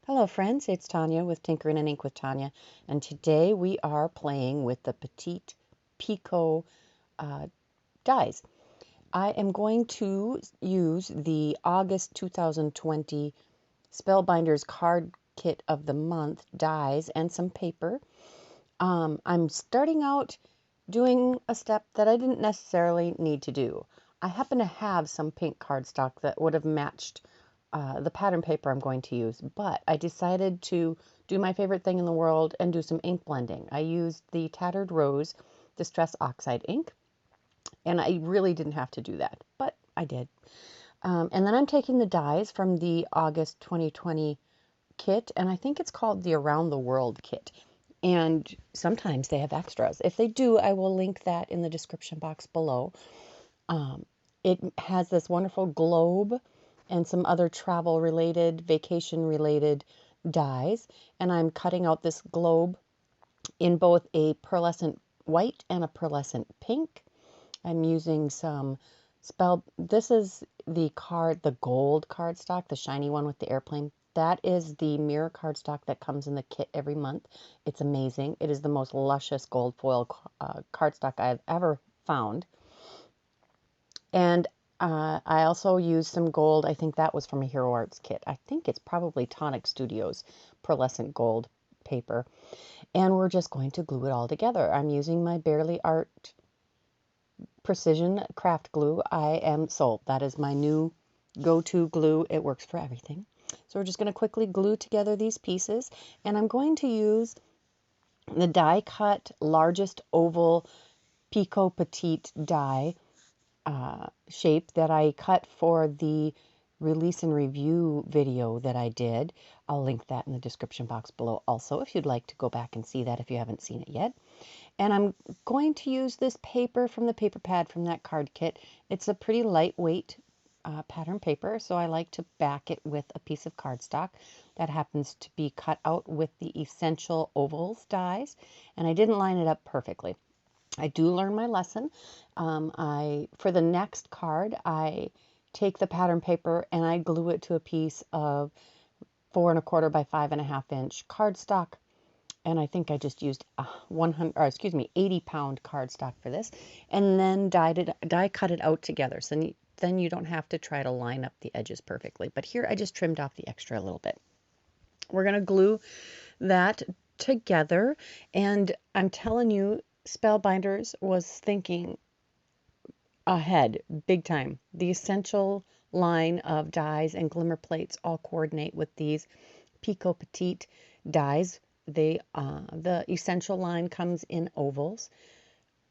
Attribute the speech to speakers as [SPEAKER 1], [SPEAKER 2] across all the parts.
[SPEAKER 1] Hello friends, it's Tanya with Tinkering and Ink with Tanya, and today we are playing with the Petite Picot uh, dies. I am going to use the August 2020 Spellbinders card kit of the month dies and some paper. I'm starting out doing a step that I didn't necessarily need to do. I happen to have some pink cardstock that would have matched the pattern paper I'm going to use, but I decided to do my favorite thing in the world and do some ink blending. I used the Tattered Rose Distress Oxide ink, and I really didn't have to do that, but I did. And then I'm taking the dies from the August 2020 kit, and I think it's called the Around the World kit. And sometimes they have extras. If they do, I will link that in the description box below. Um, it has this wonderful globe and some other travel related, vacation related dies. And I'm cutting out this globe in both a pearlescent white and a pearlescent pink. I'm using some this is the gold cardstock, the shiny one with the airplane. That is the mirror cardstock that comes in the kit every month. It's amazing. It is the most luscious gold foil cardstock I've ever found. And I also used some gold. I think that was from a Hero Arts kit. I think it's probably Tonic Studios pearlescent gold paper. And we're just going to glue it all together. I'm using my Barely Art Precision Craft Glue. I am sold. That is my new go-to glue. It works for everything. So we're just going to quickly glue together these pieces. And I'm going to use the die cut largest oval Picot Petite die shape that I cut for the release and review video that I did. I'll link that in the description box below also if you'd like to go back and see that if you haven't seen it yet. And I'm going to use this paper from the paper pad from that card kit. It's a pretty lightweight pattern paper, so I like to back it with a piece of cardstock that happens to be cut out with the Essential Ovals dies, and I didn't line it up perfectly. I do learn my lesson. For the next card, I take the pattern paper and I glue it to a piece of 4 1/4 by 5 1/2 inch cardstock. And I think I just used 80 pound cardstock for this, and then die cut it out together. So then you don't have to try to line up the edges perfectly. But here I just trimmed off the extra a little bit. We're going to glue that together, and I'm telling you, Spellbinders was thinking ahead big time. The Essential line of dies and glimmer plates all coordinate with these Picot Petite dies. The Essential line comes in ovals,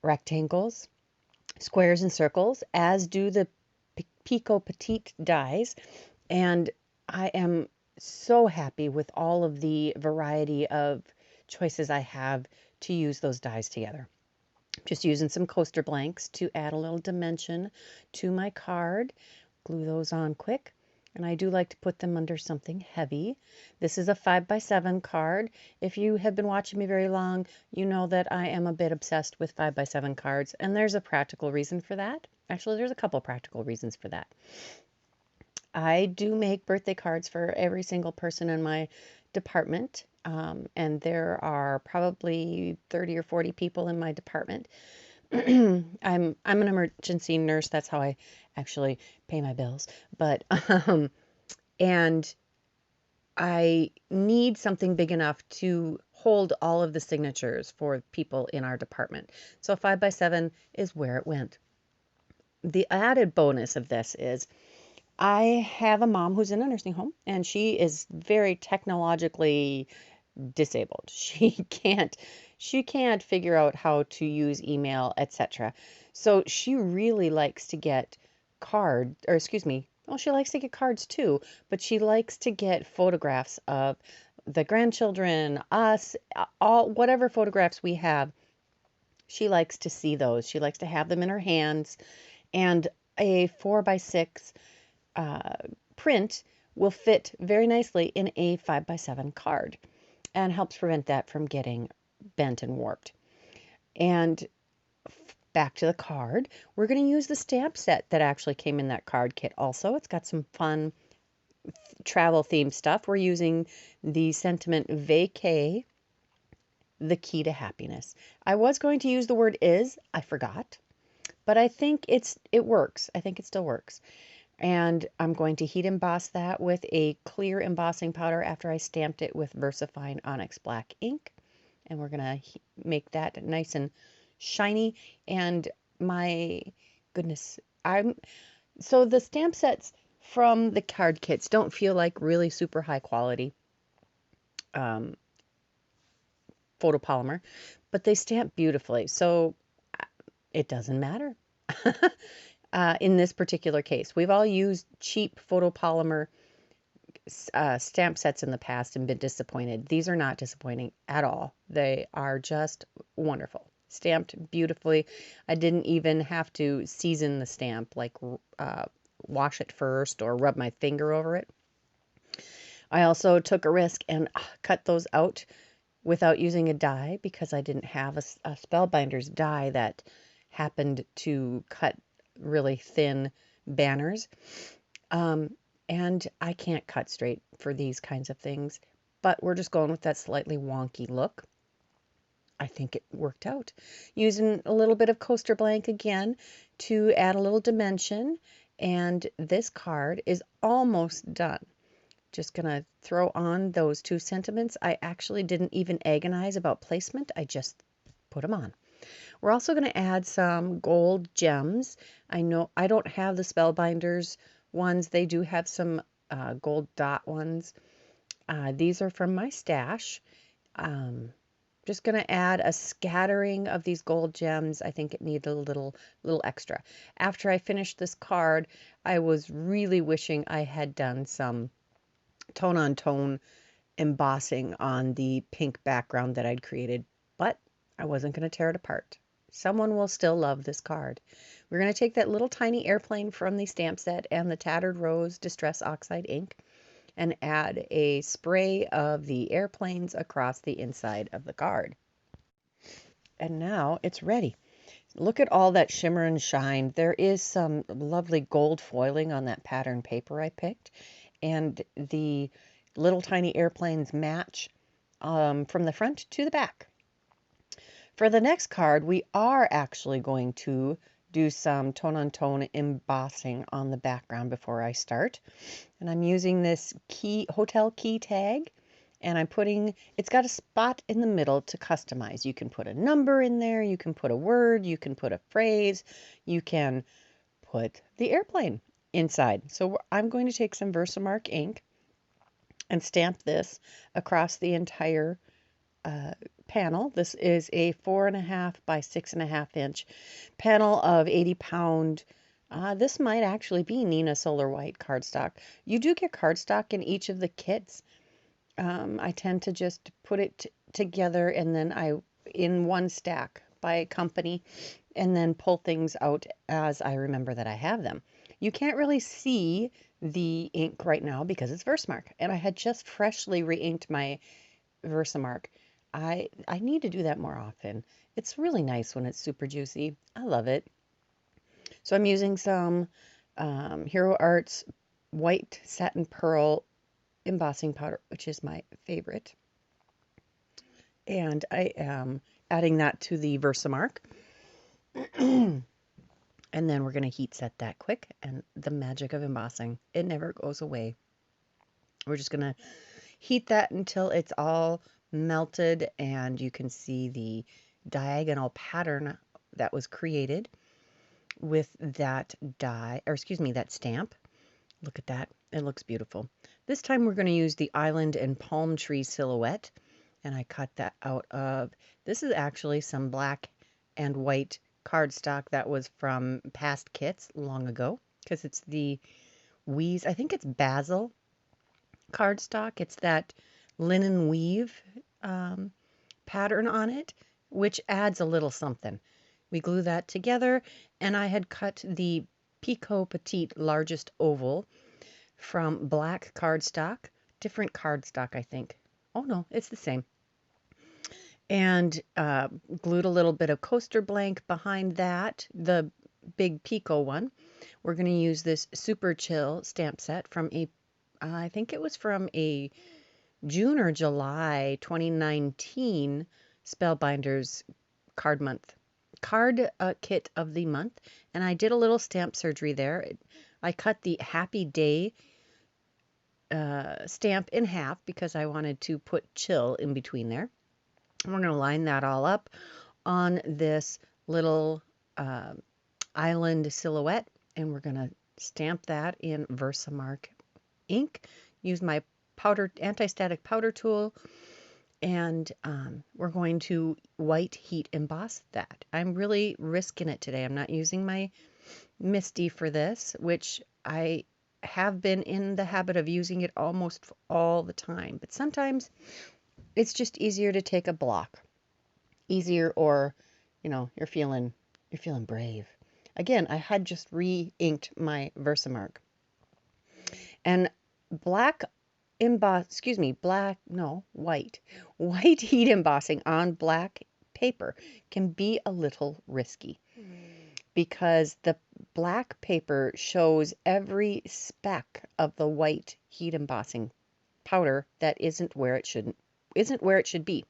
[SPEAKER 1] rectangles, squares, and circles, as do the Picot Petite dies. And I am so happy with all of the variety of choices I have to use those dies together. Just using some coaster blanks to add a little dimension to my card. Glue those on quick. And I do like to put them under something heavy. This is a 5x7 card. If you have been watching me very long, you know that I am a bit obsessed with 5x7 cards, and there's a practical reason for that. Actually, there's a couple practical reasons for that. I do make birthday cards for every single person in my department, and there are probably 30 or 40 people in my department. I'm an emergency nurse. That's how I actually pay my bills. But and I need something big enough to hold all of the signatures for people in our department. So 5x7 is where it went. The added bonus of this is I have a mom who's in a nursing home, and she is very technologically disabled. She can't figure out how to use email, etc. So she really likes to get she likes to get cards too, but she likes to get photographs of the grandchildren, us, all whatever photographs we have. She likes to see those. She likes to have them in her hands, and a 4x6 print will fit very nicely in a 5x7 card and helps prevent that from getting bent and warped. And back to the card, we're going to use the stamp set that actually came in that card kit also. It's got some fun travel theme stuff, we're using the sentiment vacay, the key to happiness. I was going to use the word is, I forgot, but I think it works. I think it still works. And I'm going to heat emboss that with a clear embossing powder after I stamped it with VersaFine Onyx Black ink. And we're going to make that nice and shiny. And my goodness, so the stamp sets from the card kits don't feel like really super high quality photopolymer, but they stamp beautifully. So it doesn't matter. In this particular case, we've all used cheap photopolymer stamp sets in the past and been disappointed. These are not disappointing at all. They are just wonderful. Stamped beautifully. I didn't even have to season the stamp, like wash it first or rub my finger over it. I also took a risk and cut those out without using a die because I didn't have a Spellbinders die that happened to cut really thin banners. And I can't cut straight for these kinds of things, but we're just going with that slightly wonky look. I think it worked out. Using a little bit of coaster blank again to add a little dimension, and this card is almost done. Just gonna throw on those 2 sentiments. I actually didn't even agonize about placement. I just put them on. We're also going to add some gold gems. I know I don't have the Spellbinders ones. They do have some gold dot ones. These are from my stash. Just going to add a scattering of these gold gems. I think it needed a little extra. After I finished this card, I was really wishing I had done some tone-on-tone embossing on the pink background that I'd created, but I wasn't going to tear it apart. Someone will still love this card. We're going to take that little tiny airplane from the stamp set and the Tattered Rose Distress Oxide ink and add a spray of the airplanes across the inside of the card. And now it's ready. Look at all that shimmer and shine. There is some lovely gold foiling on that pattern paper I picked, and the little tiny airplanes match from the front to the back. For the next card, we are actually going to do some tone-on-tone embossing on the background before I start. And I'm using this hotel key tag, and it's got a spot in the middle to customize. You can put a number in there, you can put a word, you can put a phrase, you can put the airplane inside. So I'm going to take some Versamark ink and stamp this across the entire panel. This is a 4.5 by 6.5 inch panel of 80-pound. This might actually be Nina Solar White cardstock. You do get cardstock in each of the kits. I tend to just put it together and then in one stack by company and then pull things out as I remember that I have them. You can't really see the ink right now because it's Versamark, and I had just freshly re-inked my Versamark. I need to do that more often. It's really nice when it's super juicy. I love it. So I'm using some Hero Arts White Satin Pearl embossing powder, which is my favorite. And I am adding that to the Versamark. And then we're going to heat set that quick. And the magic of embossing, it never goes away. We're just going to heat that until it's all melted and you can see the diagonal pattern that was created with that that stamp. Look at that. It looks beautiful. This time we're going to use the island and palm tree silhouette, and I cut that out of, this is actually some black and white cardstock that was from past kits long ago, because it's the Weeze, I think it's basil cardstock. It's that linen weave pattern on it, which adds a little something. We glue that together, and I had cut the Picot Petite largest oval from black cardstock, different cardstock, I think. Oh no, it's the same. And glued a little bit of coaster blank behind that, the big Picot one. We're going to use this Super Chill stamp set from a I think it was from a June or July 2019 Spellbinders card kit of the month, and I did a little stamp surgery there. I cut the Happy Day stamp in half because I wanted to put chill in between there. And we're going to line that all up on this little island silhouette, and we're going to stamp that in Versamark ink. Use my anti-static powder tool, and we're going to white heat emboss that. I'm really risking it today. I'm not using my Misty for this, which I have been in the habit of using it almost all the time, but sometimes it's just easier to take a block. Easier, or you're feeling brave. Again, I had just re-inked my Versamark. And white heat embossing on black paper can be a little risky because the black paper shows every speck of the white heat embossing powder that isn't where it should be.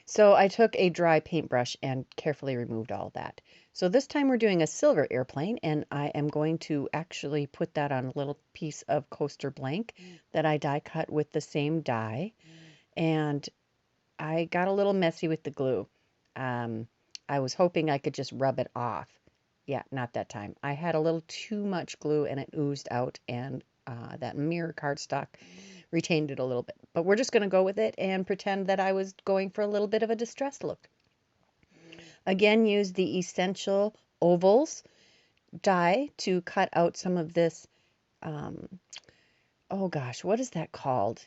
[SPEAKER 1] So I took a dry paintbrush and carefully removed all that. So this time we're doing a silver airplane, and I am going to actually put that on a little piece of coaster blank that I die cut with the same die. And I got a little messy with the glue. I was hoping I could just rub it off. Yeah, not that time. I had a little too much glue and it oozed out, and that mirror cardstock retained it a little bit. But we're just going to go with it and pretend that I was going for a little bit of a distressed look. Again, use the Essential Ovals die to cut out some of this, oh gosh, what is that called?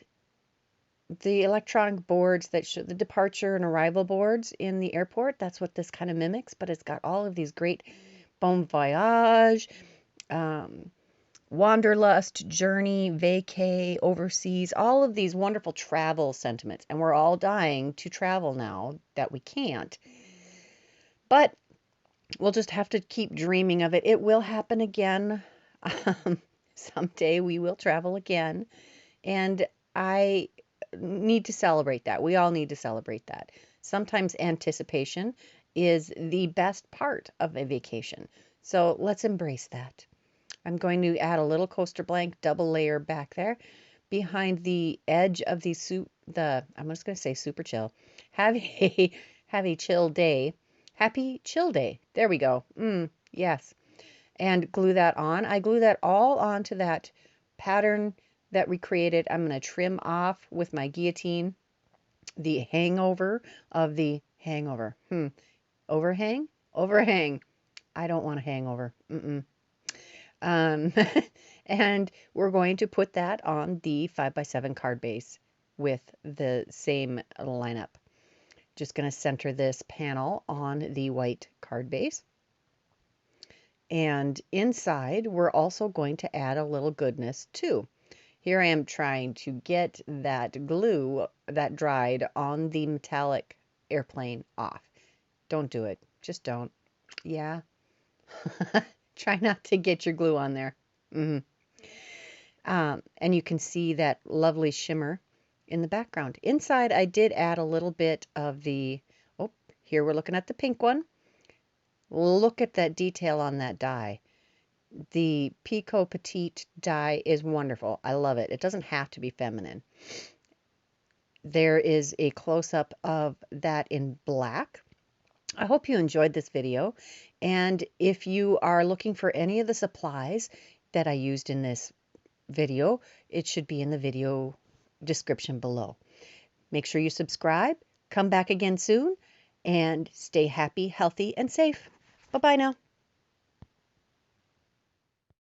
[SPEAKER 1] The electronic boards that show the departure and arrival boards in the airport. That's what this kind of mimics, but it's got all of these great Bon Voyage, Wanderlust, Journey, Vacay, Overseas, all of these wonderful travel sentiments. And we're all dying to travel now that we can't. But we'll just have to keep dreaming of it. It will happen again. Someday we will travel again. And I need to celebrate that. We all need to celebrate that. Sometimes anticipation is the best part of a vacation. So let's embrace that. I'm going to add a little coaster blank double layer back there behind the edge of I'm just going to say super chill. Have a chill day. Happy chill day. There we go. Yes. And glue that on. I glue that all onto that pattern that we created. I'm going to trim off with my guillotine the hangover of the hangover. Overhang? Overhang. I don't want a hangover. And we're going to put that on the 5x7 card base with the same lineup. Just going to center this panel on the white card base. And inside, we're also going to add a little goodness too. Here I am trying to get that glue that dried on the metallic airplane off. Don't do it. Just don't. Yeah. Try not to get your glue on there. And you can see that lovely shimmer in the background. Inside, I did add a little bit of here we're looking at the pink one. Look at that detail on that die. The Picot Petite die is wonderful. I love it. It doesn't have to be feminine. There is a close-up of that in black. I hope you enjoyed this video. And if you are looking for any of the supplies that I used in this video, it should be in the video description below. Make sure you subscribe, come back again soon, and stay happy, healthy, and safe. Bye-bye now.